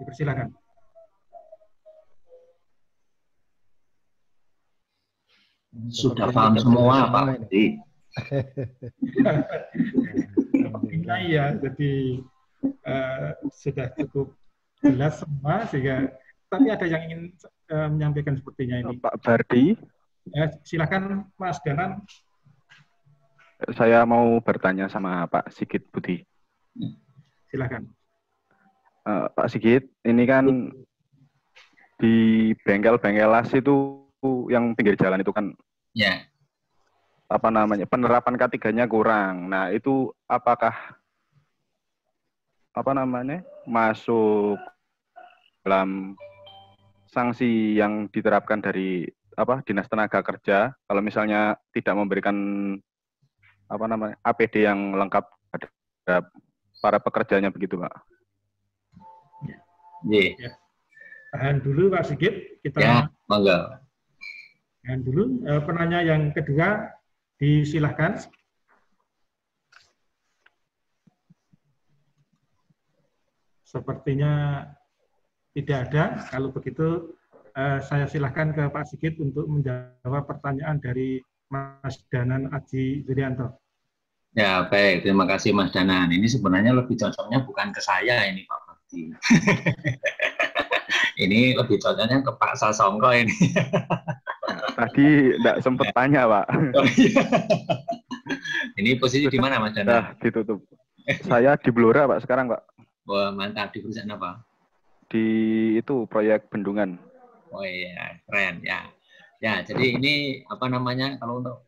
Dipersilakan. Sudah paham semua Pak Bardi. Iya, jadi sudah cukup jelas semua, sehingga tapi ada yang ingin menyampaikan sepertinya ini. Pak Bardi. Silakan Mas Danan. Saya mau bertanya sama Pak Sigit Budi. Silakan. Pak Sigit, ini kan di bengkel-bengkel las itu yang pinggir jalan itu kan, ya, apa namanya, penerapan K3-nya kurang. Nah, itu apakah apa namanya masuk dalam sanksi yang diterapkan dari Dinas Tenaga Kerja kalau misalnya tidak memberikan apa namanya APD yang lengkap terhadap para pekerjanya begitu, Pak? Ya. Tahan dulu Pak Sigit, kita ya, monggo. Tahan dulu. Penanya yang kedua, disilahkan. Sepertinya tidak ada. Kalau begitu, saya silahkan ke Pak Sigit untuk menjawab pertanyaan dari Mas Danan Aji Wirianto. Ya, baik. Terima kasih Mas Danan. Ini sebenarnya lebih cocoknya bukan ke saya ini Pak Bardi. Ini lebih cocoknya ke Pak Sasongko ini. Tadi tidak sempat tanya, Pak. Oh, iya. Ini posisi di mana Mas Danan? Nah, ditutup. Saya di Blora, Pak, sekarang, Pak. Wah, mantap. Di perusahaan apa? Di itu proyek bendungan. Oh iya, keren ya. Ya, jadi ini apa namanya, kalau untuk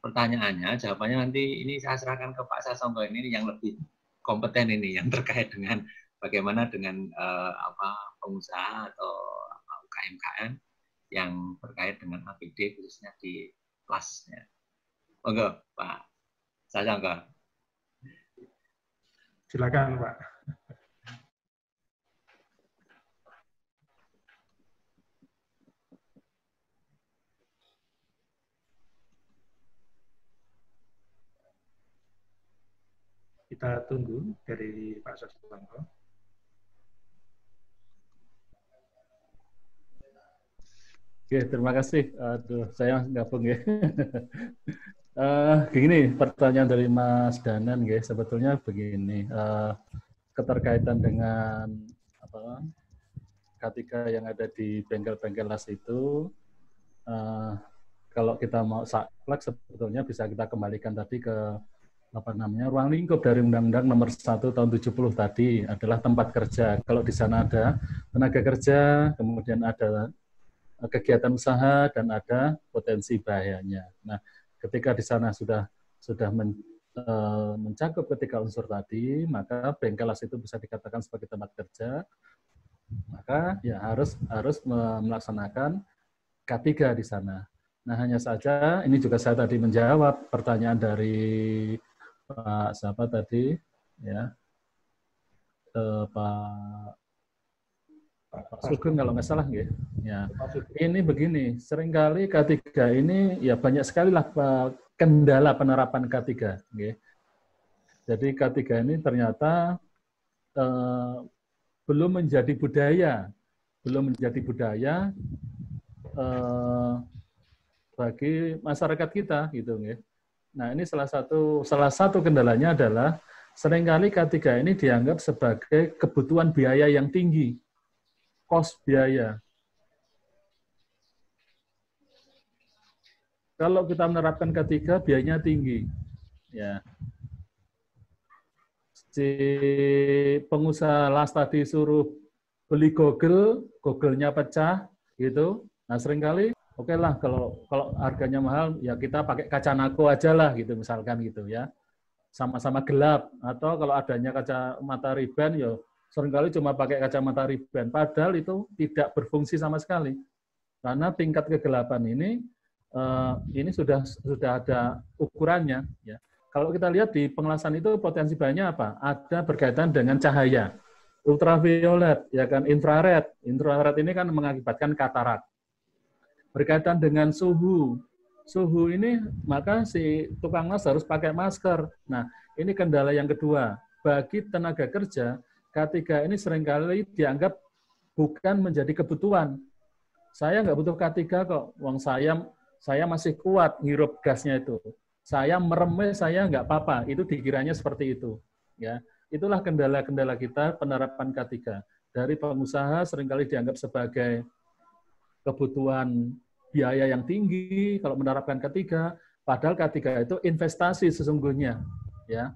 pertanyaannya, jawabannya nanti ini saya serahkan ke Pak Sasongko ini yang lebih kompeten ini yang terkait dengan bagaimana dengan pengusaha atau UKM-UKM yang terkait dengan APD khususnya di kelas. Ya. Monggo, Pak Sasongko. Silakan, Pak. Kita tunggu dari Pak Sasongko. Oke, terima kasih. Aduh, saya gabung ya. Begini, pertanyaan dari Mas Danan, ya. Sebetulnya begini, keterkaitan dengan K3 yang ada di bengkel-bengkel las itu, kalau kita mau saklek sebetulnya bisa kita kembalikan tadi ke ruang lingkup dari Undang-Undang Nomor 1 Tahun 70 tadi adalah tempat kerja. Kalau di sana ada tenaga kerja, kemudian ada kegiatan usaha dan ada potensi bahayanya. Nah, ketika di sana sudah mencakup ketika unsur tadi, maka bengkel las itu bisa dikatakan sebagai tempat kerja. Maka ya harus melaksanakan K3 di sana. Nah, hanya saja ini juga saya tadi menjawab pertanyaan dari Pak siapa tadi ya, Pak Sugeng kalau nggak salah ya. Ya. Ini begini, seringkali K3 ini ya banyak sekali lah kendala penerapan K3. Ya. Jadi K3 ini ternyata belum menjadi budaya bagi masyarakat kita gitu ya. Nah, ini salah satu kendalanya adalah seringkali K3 ini dianggap sebagai kebutuhan biaya yang tinggi. Kos biaya. Kalau kita menerapkan K3, biayanya tinggi. Ya. Si pengusaha las tadi suruh beli Google-nya pecah, gitu. Nah, seringkali, oke lah, kalau harganya mahal, ya kita pakai kaca nako aja lah, gitu, misalkan gitu ya. Sama-sama gelap. Atau kalau adanya kacamata Ray-Ban, ya seringkali cuma pakai kacamata Ray-Ban, padahal itu tidak berfungsi sama sekali. Karena tingkat kegelapan ini sudah ada ukurannya. Ya. Kalau kita lihat di pengelasan itu potensi bahayanya apa? Ada berkaitan dengan cahaya, ultraviolet, ya kan, infrared. Infrared ini kan mengakibatkan katarak. Berkaitan dengan suhu ini maka si tukang las harus pakai masker. Nah, ini kendala yang kedua. Bagi tenaga kerja, K3 ini seringkali dianggap bukan menjadi kebutuhan. Saya nggak butuh K3 kok, wong saya masih kuat ngirup gasnya itu. Saya meremeh, saya nggak apa-apa. Itu dikiranya seperti itu. Ya, itulah kendala-kendala kita penerapan K3. Dari pengusaha seringkali dianggap sebagai kebutuhan biaya yang tinggi kalau menerapkan K3, padahal K3 itu investasi sesungguhnya. Ya,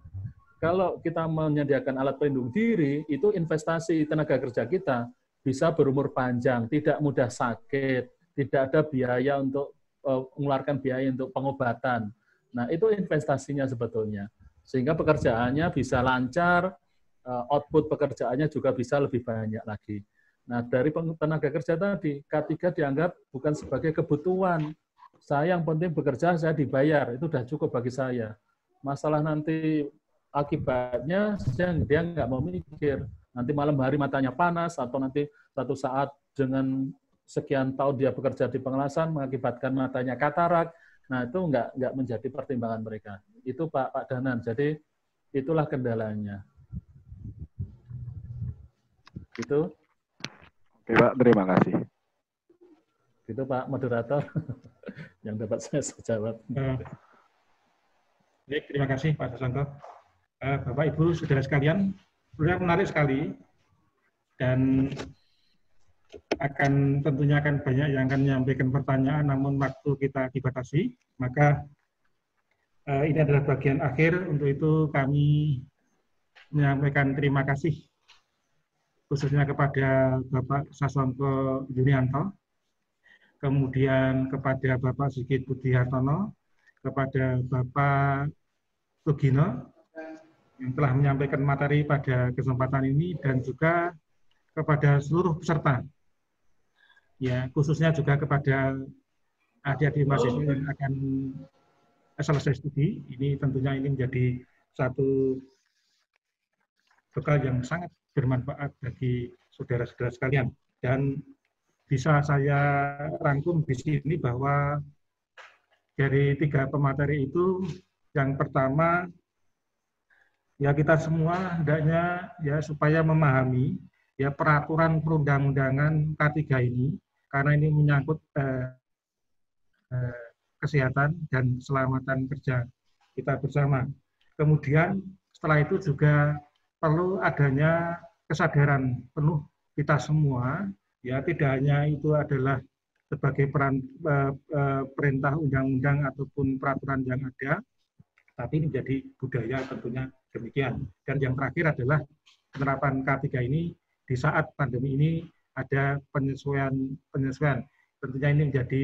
kalau kita menyediakan alat pelindung diri, itu investasi tenaga kerja kita bisa berumur panjang, tidak mudah sakit, tidak ada biaya untuk mengeluarkan biaya untuk pengobatan. Nah, itu investasinya sebetulnya. Sehingga pekerjaannya bisa lancar, output pekerjaannya juga bisa lebih banyak lagi. Nah, dari tenaga kerja tadi, K3 dianggap bukan sebagai kebutuhan. Saya yang penting bekerja, saya dibayar, itu sudah cukup bagi saya. Masalah nanti akibatnya, dia nggak mau mikir. Nanti malam hari matanya panas, atau nanti satu saat dengan sekian tahun dia bekerja di pengelasan, mengakibatkan matanya katarak. Nah, itu nggak menjadi pertimbangan mereka. Itu Pak Danan. Jadi, itulah kendalanya. Gitu. Oke, Pak. Terima kasih. Gitu, Pak Moderator. Yang dapat saya jawab. Baik, terima kasih Pak Sasongko. Bapak, Ibu, saudara sekalian, sebenarnya menarik sekali. Dan tentunya akan banyak yang akan menyampaikan pertanyaan, namun waktu kita dibatasi. Maka ini adalah bagian akhir. Untuk itu kami menyampaikan terima kasih khususnya kepada Bapak Sasongko Yunianto, kemudian kepada Bapak Sigit Budi Hartono, kepada Bapak Sugino, yang telah menyampaikan materi pada kesempatan ini dan juga kepada seluruh peserta. Ya, khususnya juga kepada adik-adik mahasiswa yang akan selesai studi. Ini tentunya ini menjadi satu bekal yang sangat bermanfaat bagi saudara-saudara sekalian. Dan bisa saya rangkum di sini bahwa dari 3 pemateri itu, yang pertama, ya kita semua hendaknya ya supaya memahami ya peraturan perundang-undangan K3 ini, karena ini menyangkut kesehatan dan keselamatan kerja kita bersama. Kemudian setelah itu juga perlu adanya kesadaran penuh kita semua, ya tidak hanya itu adalah sebagai perintah undang-undang ataupun peraturan yang ada, tapi ini menjadi budaya tentunya demikian. Dan yang terakhir adalah penerapan K3 ini di saat pandemi ini ada penyesuaian. Tentunya ini menjadi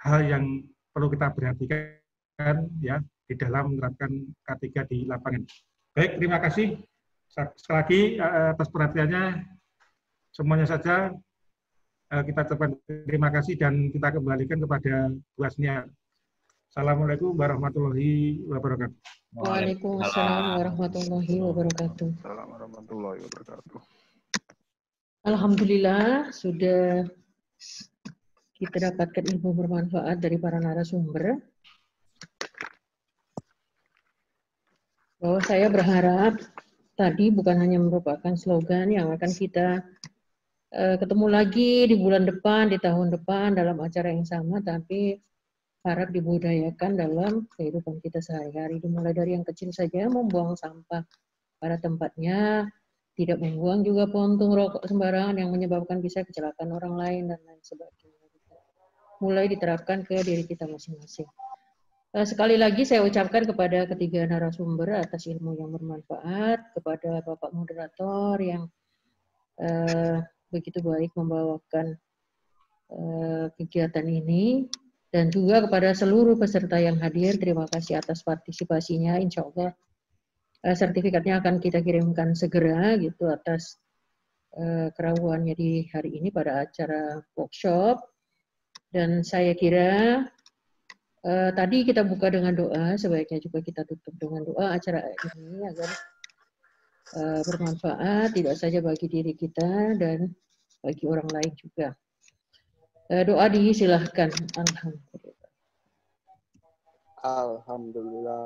hal yang perlu kita perhatikan ya di dalam menerapkan K3 di lapangan. Baik, terima kasih sekali lagi atas perhatiannya. Semuanya saja kita ucapkan terima kasih dan kita kembalikan kepada Bu Asnia. Assalamualaikum warahmatullahi wabarakatuh. Waalaikumsalam warahmatullahi wabarakatuh. Assalamualaikum warahmatullahi wabarakatuh. Alhamdulillah sudah kita dapatkan ilmu bermanfaat dari para narasumber. Bahwa saya berharap tadi bukan hanya merupakan slogan yang akan kita ketemu lagi di bulan depan, di tahun depan dalam acara yang sama, tapi harap dibudayakan dalam kehidupan kita sehari-hari. Dimulai dari yang kecil saja, membuang sampah pada tempatnya, tidak membuang juga puntung rokok sembarangan yang menyebabkan bisa kecelakaan orang lain dan lain sebagainya. Mulai diterapkan ke diri kita masing-masing. Sekali lagi saya ucapkan kepada ketiga narasumber atas ilmu yang bermanfaat, kepada Bapak Moderator yang begitu baik membawakan kegiatan ini, dan juga kepada seluruh peserta yang hadir. Terima kasih atas partisipasinya. Insya Allah sertifikatnya akan kita kirimkan segera gitu atas kerawannya di hari ini pada acara workshop. Dan saya kira tadi kita buka dengan doa, sebaiknya juga kita tutup dengan doa acara ini agar bermanfaat tidak saja bagi diri kita dan bagi orang lain juga. Doa disilahkan. Alhamdulillah. Alhamdulillah.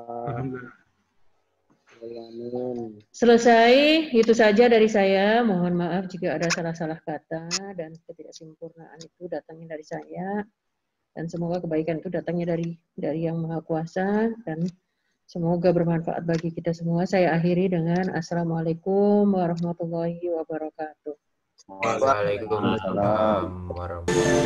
Amin. Selesai, itu saja dari saya. Mohon maaf jika ada salah-salah kata dan ketidaksempurnaan itu datangnya dari saya. Dan semoga kebaikan itu datangnya dari Yang Maha Kuasa dan semoga bermanfaat bagi kita semua. Saya akhiri dengan Assalamualaikum warahmatullahi wabarakatuh. Waalaikumsalam warahmatullahi wabarakatuh.